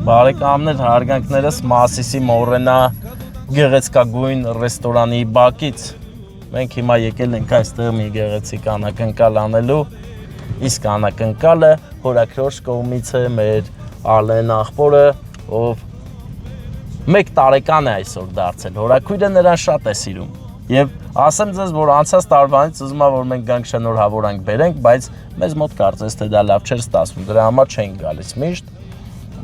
Բարեկամներ, հարգանքներս Մասիսի Մորենա գեղեցկագույն ռեստորանի բակից։ Մենք հիմա եկել ենք այստեղ մի գեղեցիկ անակնկալ անելու, իսկ անակնկալը հորաքրոջ կողմից է մեր Ալեն աղբորը, ով 1 տարեկան է այսօր դարձել, հորաքույրը նրան շատ է սիրում։ Եվ ասեմ ձեզ, որ անցած տարվանից ուզում եմ, որ մենք գանք շնորհավորանք բերենք, բայց մեզ մոտ կարծես թե դա լավ չէր ստացվում, դրա համար չենք գալիս միշտ,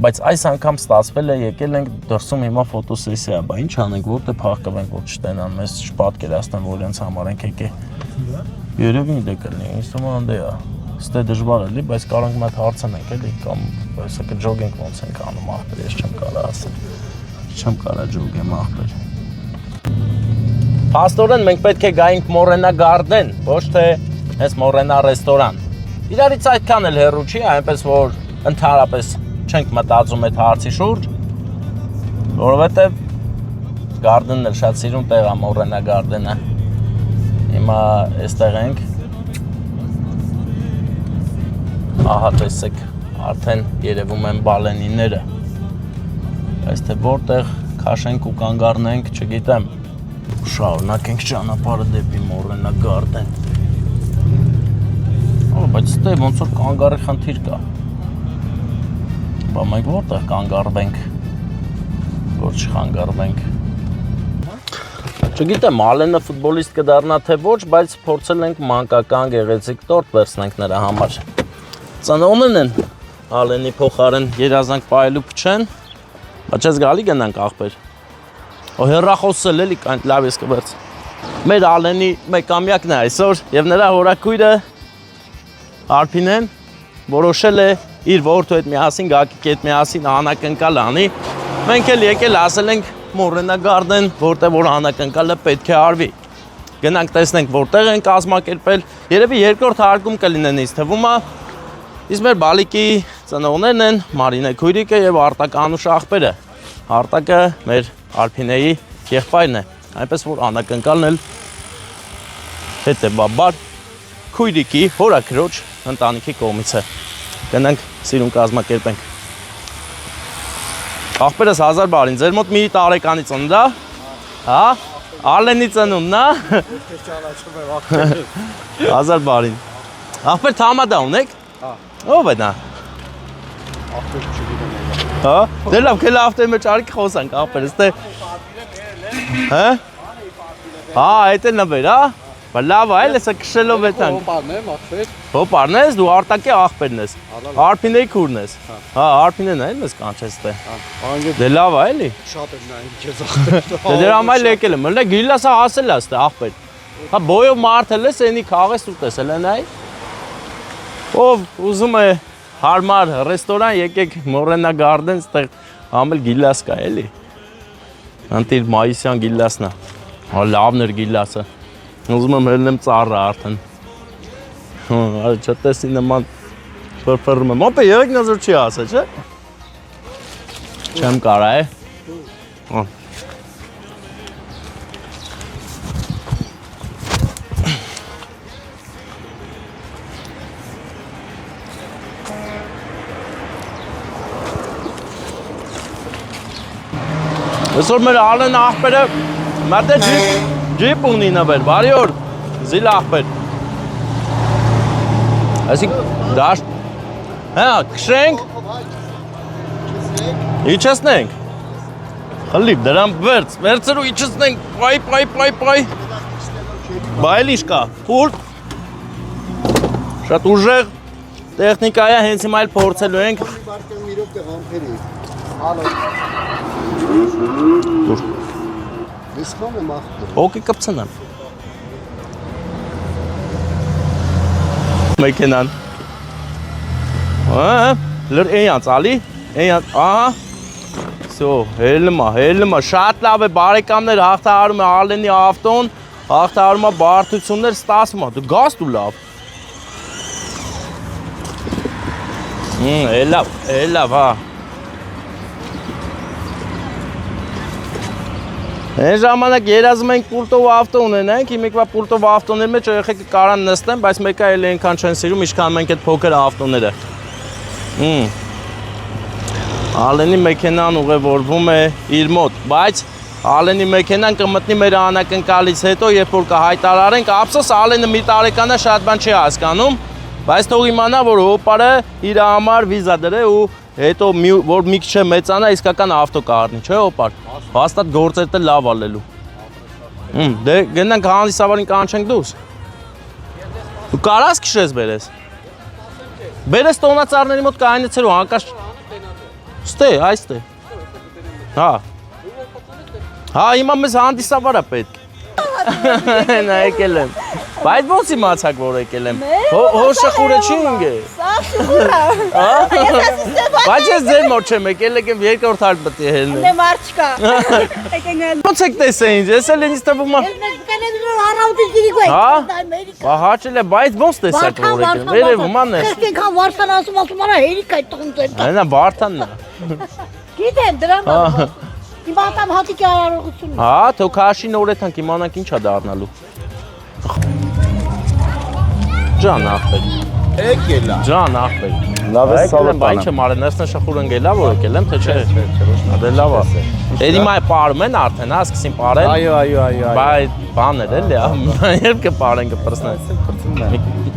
բայց այս անգամ ստացվել է, եկել ենք դրսում հիմա ֆոտոսեսիա, բա ինչ անենք, որտե փախկվենք, որ չտենան, մեզ չպատկերացնեն, որ իրենց համար ենք եկել։ Երևի դե կլինի, ինձ թվում է անդե է, ստե դժվար է լի, բայց կարող ենք մի հատ հարցնենք էլի, կամ այսա կջոգենք ոնց ենք անում ախպեր, ես չեմ կարա ասել, չեմ կարա ջոգեմ ախպեր։ Փաստորեն մենք պետք է գայինք Մորենա Գարդեն, ոչ թե հենց Մորենա ռեստորան։ Իրարից այդքան էլ հեռու չի, այնպես որ ընդհանրապես չենք մտածում այդ հարցի շուրջ, որովհետև Գարդենն էլ շատ սիրուն տեղ է Մորենա Գարդենը։ Հիմա այստեղ ենք։ Ահա տեսեք, արդեն երևում են բալենիները։ Այս թե որտեղ քաշենք ու կանգառնենք, չգիտեմ։ Շարունակենք ճանապարհը դեպի Մորենա Գարդեն։ Բայց ստե ոնց որ կանգառի խնդիր կա։ Բա մենք որտեղ կանգառվենք, որ չխանգարվենք։ Չգիտեմ, Ալենը ֆուտբոլիստ կդառնա թե ոչ, բայց փորձել ենք մանկական գեղեցիկ տորտ վերցնենք նրա համար։ Ծնողներն են Ալենի փոխարեն երազանք պահելու փչեն, բայց ես գալի գնանք ախպեր։ Հեռախոսել էլի կանտ լավ ես կվերց։ Մեր Ալենի մեկամյակն է այսօր եւ նրա հորաքույրը Արփինեն որոշել է իր որդու հետ միասին գակիկ հետ միասին անակնկալ անի։ Մենք էլ եկել ասել ենք Մորենա Գարդեն, որտեղ որ անակնկալը պետք է արվի։ Գնանք տեսնենք որտեղ են կազմակերպել։ Երևի երկրորդ հարկում կլինեն ինձ թվում է։ Իսկ մեր բալիկի ծնողներն են Մարինե քույրիկը եւ Արտակ Անուշ աղբերը։ Արտակը մեր Արփինեի եղբայրն է, այնպես որ անակնկալն էլ հետևաբար քույրիկի հորաքրոջ ընտանիքի կողմից է։ Գնանք սիրուն կազմակերպենք։ Աղբերս 1000 բարին, ձեր մոտ մի տարեկանի ծնունդ է, հա? Ալենի ծնունդն է։ 1000 բարին։ Աղբեր թամադա ունեք։ Հա։ Ո՞վ է նա։ Աղբեր չգիտեմ։ Հա, դե լավ, քեզ ավտոյի մեջ արի խոսանք, ախպեր, ստե։ Հա? Հա, այդ է նվեր, հա? Բա լավ է, հեսա քշելով էտանք։ Հոպարն եմ, ախպեր։ Հոպարն ես, դու Արտակի ախպերն ես։ Արփինեի քուրն ես։ Հա, Արփինեն է, մեզ կանչես ստե։ Դե լավ է, էլի։ Շատ եմ նայում քեզ ախպեր։ Դե դրա համար եկել եմ, մլե գիլասա հասել է ստե ախպեր։ Հա, բոյով մարտել ես, էնի քաղես ու տեսել են այ։ Ով ուզում է հարմար ռեստորան, եկեք Մորենա Գարդեն, ստեղ ամել գիլաս կա էլի։ Անտիր Մայիսյան գիլասն է։ Հա լավն էր գիլասը։ Ուզում եմ հելնեմ ծառը արդեն։ Հա, չտեսի նման ֆրֆռում եմ։ Ոպե եղեք նազոր չի ասա, չէ՞։ Չեմ կարա է։ Հա։ Այսօր մեր Ալեն աղբերը մատե ջիպ ունի նվեր, բարի օր, զիլ աղբեր։ Այսիկ դաշտ, հա, կշենք, իչեսնենք, խլիվ, դրան վերցրու իչեսնենք, պայ, բա էլ իշ կա, խուրդ, շատ ուժեղ, տեխնիկա է, հենց հիմա էլ փորձելու ենք։ Dur. Okey kapsana. Մեքենան։ Լր էնց ալի, էնց, ահա։ Всё, հելմա, շատ լավ է բարեկամներ, հաղթահարում է Ալենի ավտոն, հաղթահարում է բարդություններ, ստացվում է, դու գաս դու լավ։ Լավ, հա։ Այն ժամանակ երազում ենք պուլտով ավտո ունենանք, հիմիկվա պուլտով ավտոների մեջ երեխեքը կարան նստեն, բայց մեկը էլ այնքան չեն սիրում, ինչքան մենք այդ փոքր ավտոները։ Ալենի մեքենան ուղևորվում է իր մոտ, բայց Ալենի մեքենան կմտնի մեր անակնկալից հետո, երբ որ կհայտարարենք, ափսոս Ալենը մի տարեկանա շատ բան չի հասկանում, բայց թող իմանա, որ հոպարը իր համար վիզա դրե ու հետո որ մի քիչ մեծանա, իսկական ավտո կառնի, չէ՞ հոպար։ Հաստատ գործերը լավ ալելու։ Դե գնանք հանդիսավարին կանչենք դուրս։ Դու կարաս քշես բերես։ Բերես տոնածառների մոտ կայնեցրու, հանկարծ Ստե, այստե։ Հա։ Հա, հիմա մեզ հանդիսավարա պետք։ Նա եկել եմ։ Բայց ոնց իմացաք, որ եկել եմ։ Հոր շխուրը չի ինգե։ Սա շխուրա։ Բայց ես ձեր մոտ չեմ եկել, եկեմ երկրորդ հարկ պետք է հելնեմ։ Դե մարչկա։ Ոնց եք տեսե ինձ, ես էլ ինձ թվում է։ Ես մեկ կանեմ առավոտի դիրիկ Հա։ Հաճել է, բայց ոնց տեսաք, որ եկել։ Վերևում անես։ Քան Վարդան ասում արա հերիք այդ տղունց։ Այնա Վարդանն է։ Գիտեմ դրան։ Հիմա ատամ հատիկի արարողությունն է։ Հա, թող քաշի նորեթանք իմանանք ինչ է դառնալու։ Ջան ախպեր։ Եկել է։ Ջան ախպեր։ Լավ է սալատանը։ Բայց ինչ եմ արել, ներսն շախուրն գելա որ եկել եմ, թե չէ։ Դե լավ է։ Էդի մայ պարում են արդեն, հա, սկսին պարել։ Այո։ Բայց բաներ էլի, երբ կպարեն կպրսնեն։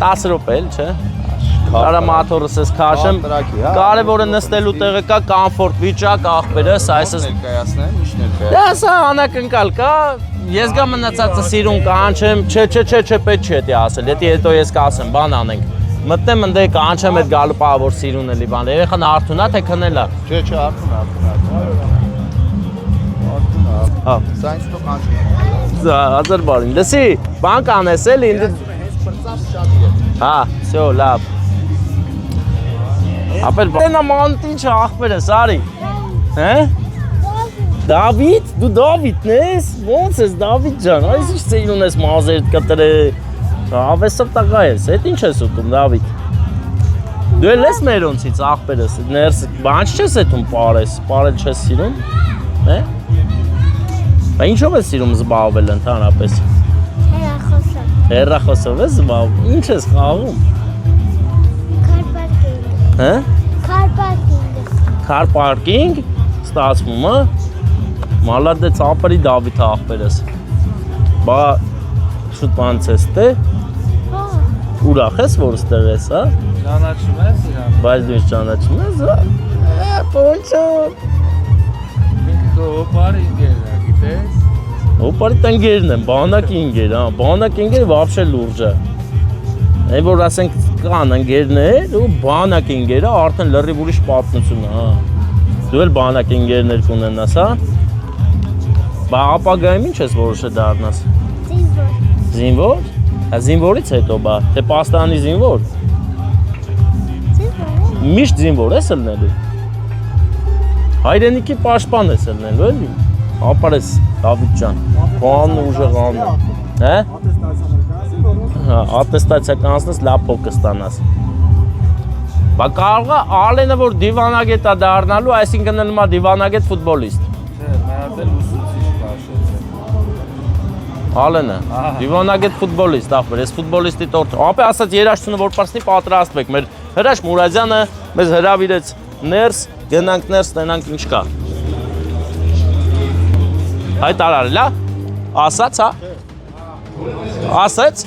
10 րոպե էլ, չէ։ Կարա մաթորս ես քաշեմ։ Կարևորը նստելու տեղը կա, կոմֆորտ վիճակ, ախպերս, այսպես ներկայացնեմ, ինչ ներկայացնեմ։ Դա սա անակնկալ կա, ես գա մնացածը սիրուն կանչեմ, չէ, պետք չի դա ասել, եթե հետո ես կասեմ, բան անենք։ Մտնեմ ընդե կանչեմ այդ գալու պահ որ սիրուն էլի բան, երեխան արթուն է թե քնել է։ Չէ, արթուն։ Հա։ Սա ինձ թող կանչի։ Հազար բարին, լսի, բան կանես էլի ինձ։ Հա, всё, լավ։ Ապեր բանա մանտ ինչ ախպերս, արի։ Հե? Դավիթ, դու Դավիթն ես, ոնց ես Դավիթ ջան, այս ինչ ծերուն ես մազերդ կտրե, ավեսով տաղա ես, էդ ինչ ես ուտում Դավիթ։ Դու էլ ես մերոնցից ախպերս, ներս բան չես էդում պարես, պարել չես սիրում, է։ Բա ինչով ես սիրում զբաղվել ընդհանրապես։ Հեռախոսով ես զբաղվում, ինչ ես խաղում։ Հա։ Car parking, ստացվում է։ Մալադեց ապրի Դավիթ ախպերս։ Բա շուտ բանց ես թե։ Ուրախ ես որ ստեղ ես, հա։ Ճանաչում ես իրան։ Բայց դու ճանաչում ես, հա։ Պոնչո։ Ինքը հոպարի ինգերն է, գիտես։ Հոպարի տնգերն են, բանակի ինգեր, հա։ Բանակի ինգեր վաբշե լուրջ է։ Այն որ ասենք կան ընկերներ ու բանակի ընկերը արդեն լրիվ ուրիշ պատմություն է, հա։ Դու էլ բանակի ընկերներ կունենաս, հա։ Բա ապագայում ինչ ես որոշել դառնաս։ Զինվոր։ Հա զինվորից հետո բա, թե պաստանի զինվոր։ Միշտ զինվոր ես ելնելու։ Հայրենիքի պաշտպան ես ելնելու էլի։ Ապարես Դավիթ ջան, բանն ուժեղանում։ Հե։ Հա, ատեստացիա կանցնես, լավ փոք կստանաս։ Բա կարող է Ալենը որ դիվանագետ է դառնալու, այսինքն նման դիվանագետ ֆուտբոլիստ։ Չէ, մենակ էլ ուսուցիչ քաշեց։ Ալենը, դիվանագետ ֆուտբոլիստ, ախպեր, ես ֆուտբոլիստի տորթ։ Ապա ասած երաշտությունը որ պարսնի պատրաստվեք, մեր Հրաշ Մուրադյանը մեզ հրավիրեց ներս, գնանք ներս, տենանք ինչ կա։ Հայտարարել, հա։ Ասաց, հա։ Ասաց։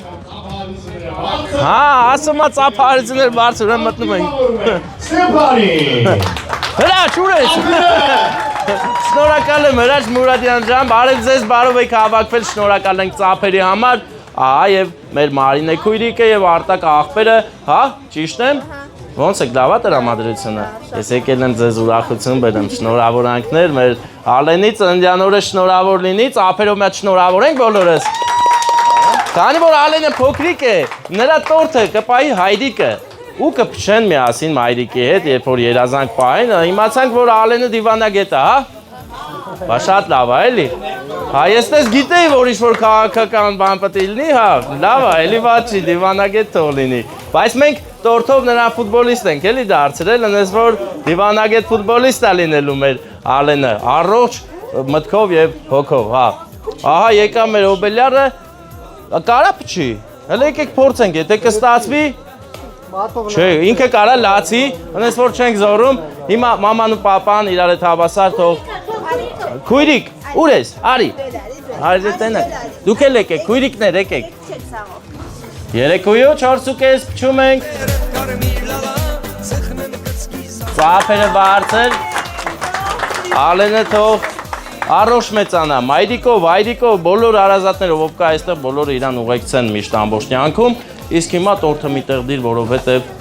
Հա, ասում է ծափարիցներ բարձր են մտնում ենք։ Հրաշ, ուր ես։ Շնորհակալ եմ Հրաշ Մուրադյան ջան, բարև ձեզ, բարով եք հավաքվել, շնորհակալ ենք ծափերի համար։ Ահա եւ մեր Մարինե քույրիկը եւ Արտակ աղբերը, հա, ճիշտ եմ։ Ոնց է լավ է տրամադրությունը։ Ես եկել եմ ձեզ ուրախություն բերեմ, շնորհավորանքներ մեր Ալենի ծննդյան օրը շնորհավոր լինի, ծափերով մեծ շնորհավորենք բոլորս։ Քանի որ Ալենը փոքրիկ է, նրա տորթը կպայի Հայրիկը ու կփչեն միասին Հայրիկի հետ, երբ որ երազանք պահեն, իմացանք որ Ալենը դիվանագետ է, հա։ Բա շատ լավ է, էլի։ Հա, ես դες գիտեի որ ինչ որ քաղաքական բան պետք է լինի, հա, լավ է, էլի վատ չի, դիվանագետ թող լինի։ Բայց մենք տորթով նրան ֆուտբոլիստ ենք, էլի դարձրել, այնպես որ դիվանագետ ֆուտբոլիստ է լինելու մեր Ալենը, առողջ մտքով եւ հոգով, հա։ Ահա եկա մեր Օբելյարը, կարա փչի։ Հələ եկեք փորձենք, եթե կստացվի, Չէ, ինքը կարա լացի, այնպես որ չենք զորում։ Հիմա մաման ու պապան իրար հետ հավասար թող։ Քույրիկ, ուր ես։ Արի։ Արի տենակ։ Դուք էլ եկեք, քույրիկներ եկեք։ Երեկոյու 4:30 փչում ենք։ Ծափերը բարձր։ Ալենը թող առողջ մեծանա։ Մայրիկով, վայրիկով, բոլոր հարազատներով, ով կա այստեղ, բոլորը իրան ուղեկցեն միշտ ամբողջ կյանքում։ Իսկ հիմա տորթը մի տեղ դիր, որովհետև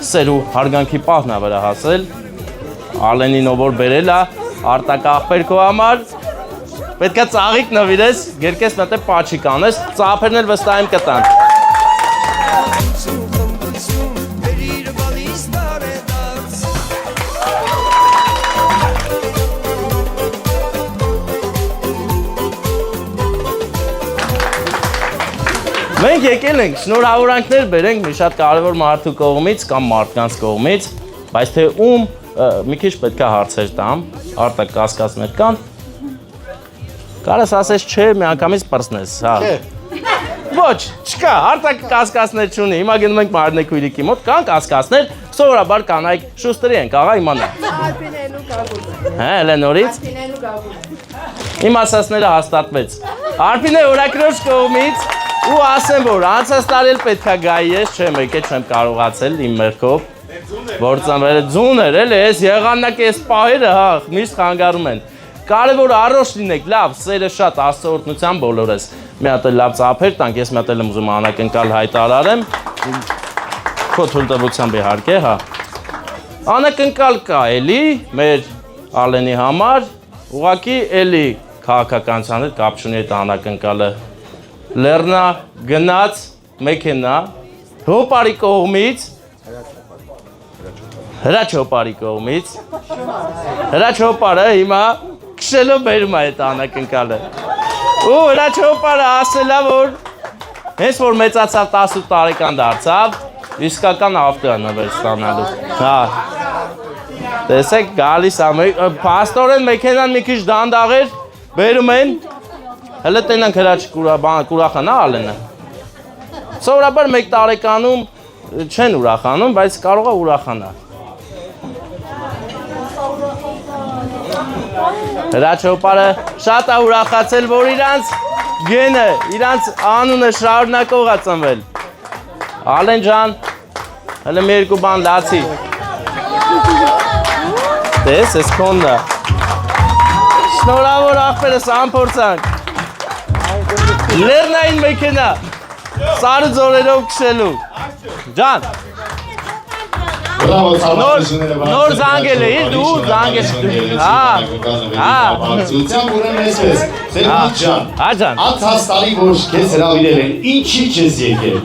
սեր ու հարգանքի պահն ա վրա հասել։ Ալենին ով որ բերել ա, արտակա աղբեր քո համար։ Պետքա ծաղիկ նվիրես, գերկես մտե պաչիկ անես, ծափերն էլ վստահ եմ կտան։ Մենք եկել ենք շնորհավորանքներ բերենք մի շատ կարևոր մարդու կողմից կամ մարդկանց կողմից, բայց թե ում մի քիչ պետք է հարցեր տամ, արտակ կասկածներ կան։ Կարաս ասես չէ, միանգամից պրծնես, հա։ Ոչ, չկա, արտակ կասկածներ չունի։ Հիմա գնում ենք Մարնեքույրիկի մոտ, կան կասկածներ, սովորաբար կանայք շուստերի ենք, աղա իմանա։ Հա, հələ նորից։ Իմ ասածները հաստատվեց։ Արփինե օրակրոջ կողմից ու ասեմ, որ անցած տարի էլ պետքա գայի ես, չեմ եկել, չեմ կարողացել իմ մերքով։ Որ ծնվել է ձուներ, էլի, ես եղանակ ես պահերը, հա, միշտ խանգարում են։ Կարևոր առողջ լինեք, լավ, սերը շատ Աստծո օրհնությամբ բոլորս։ Մի հատ էլ լավ ծափեր տանք, ես մի հատ էլ եմ ուզում անակնկալ հայտարարեմ։ Քո թույլտվությամբ իհարկե, հա։ Անակնկալ կա էլի, մեր Ալենի համար, ուղղակի էլի քաղաքականության հետ կապ չունի այդ անակնկալը։ Լեռնա գնաց մեքենա հոպարի կողմից հրաչ հոպարի կողմից հրաչ հոպարը հիմա քշելով բերում է այդ անակնկալը ու հրաչ հոպարը ասելա որ հենց որ մեծացավ 18 տարեկան դարձավ իսկական ավտո է նվեր ստանալու հա տեսեք գալիս է փաստորեն մեքենան մի քիչ դանդաղ էր բերում են Հələ տենանք հրաչ կուրախանա Ալենը։ Սովորաբար մեկ տարեկանում չեն ուրախանում, բայց կարող է ուրախանա։ Հրաչ հոպարը շատ է ուրախացել, որ իրանց գենը, իրանց անունը շարունակող է ծնվել։ Ալեն ջան, հələ մի երկու բան լացի։ Տես, ես քոնն է։ Շնորհավոր աղբերս անփորձանք։ Լեռնային մեքենա, սարը ձորերով քշելու, ջան, նոր զանգել էիր, դու զանգել, Անցած տարի որ քեզ հրավիրել են, ինչի չես եկել։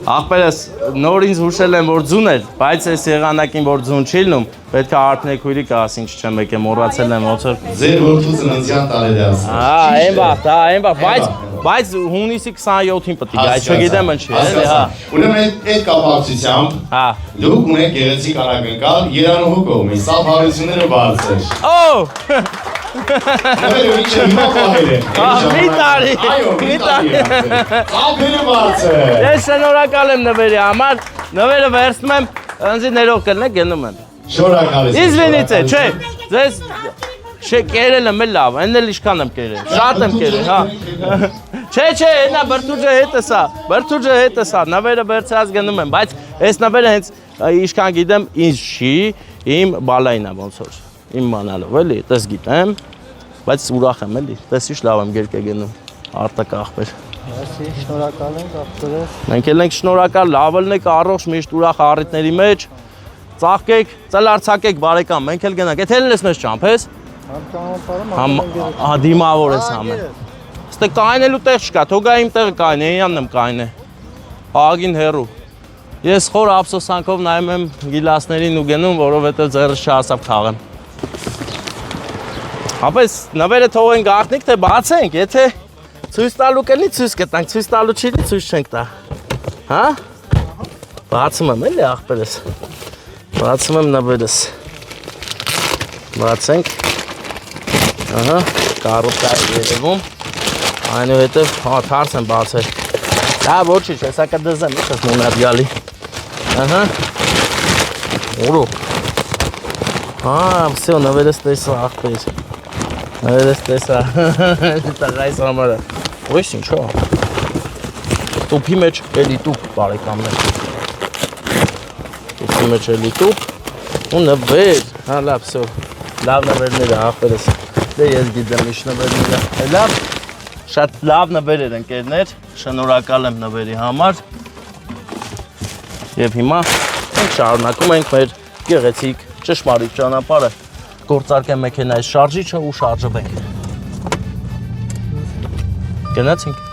Աղբերս նոր ինձ հուշել են, որ ձուն էր, բայց այս եղանակին, որ ձուն չի լինում, պետք է Արփնեքույրիկ ասի, ինչ չեմ եկել, մոռացել եմ ոնց որ։ Ձեր որդու ծննդյան տարեդը ասա։ Այն բախտ, բայց հունիսի 27-ին պետք է գա, չգիտեմ ինչի, էլի, հա։ Ուրեմն այդ կապակցությամբ դուք ունեք գեղեցիկ անակնկալ Երանուհու կողմից, սա բարությունները բարձր։ Օ! Նվերը ինչը հիմա պահել են։ Մի տարի։ Ափերը բարձր։ Ես շնորհակալ եմ նվերի համար, նվերը վերցնում եմ, ընձի ներող կլնեք, գնում եմ։ Շնորհակալ եմ։ Իզվինիցե, չէ, ձեզ կերել եմ էլ լավ, այն էլ իշքան եմ կերել, շատ եմ կերել, հա։ Չէ, նա բրդուջը հետս հա, նվերը վերցրած գնում եմ, բայց այս նվերը հենց իշքան գիտեմ, ինձ չի, իմ բալային է ոնց որ, իմ մանալով էլի, տես գիտեմ, բայց ուրախ եմ էլի, տես իշ լավ եմ գերկ է գնում, արտակ աղբեր։ Շնորհակալ ենք աղբերս։ Մենք էլ ենք շնորհակալ, լավ ելնեք առողջ միշտ ուրախ առիթների մեջ, ծաղկեք, ծլարցակեք բարեկամ, մենք էլ գնանք, եթե էլ ես մեզ չամփես, դիմավոր ես համեն։ Ստե կայնելու տեղ չկա, թող իմ տեղը կայն է, իրանն եմ կայն է, աղագին հեռու։ Ես խոր ափսոսանքով նայում եմ գիլասներին ու գնում, որովհետև ձեռս չհասավ քաղեմ։ Հապես նվերը թողենք գաղտնիք, թե բացենք, եթե ցույց տալու կլինի, ցույց կտանք, ցույց տալու չի լի, ցույց չենք տա։ Հա? Բացում եմ էլի աղբերս։ Բացում եմ նվերս։ Բացենք։ Ահա, կարոտա երևում։ Այնուհետև թարս եմ բացել։ Դա ոչինչ, հեսա կդզեմ, ես մունատ գալի։ Ага. Уро. Всё, навերես տեսա ախպեր։ Навերես տեսա։ Դա այս համարը։ Ոչ ինչո՞։ Տուփի մեջ էլի տուփ բարեկամներ։ Տուփի մեջ էլի տուփ։ Ու նվեր։ Հա լավ, всё։ Լավ նվերները ախպերս։ Դե ես գիտեմ ինչ նվերները։ Լավ։ Շատ լավ նվեր են ընկերներ։ Շնորհակալ եմ նվերի համար։ Եվ հիմա մենք շարունակում ենք մեր գեղեցիկ ճշմարիտ ճանապարհը։ Գործարկեմ մեքենայի շարժիչը ու շարժվենք։ Գնացինք։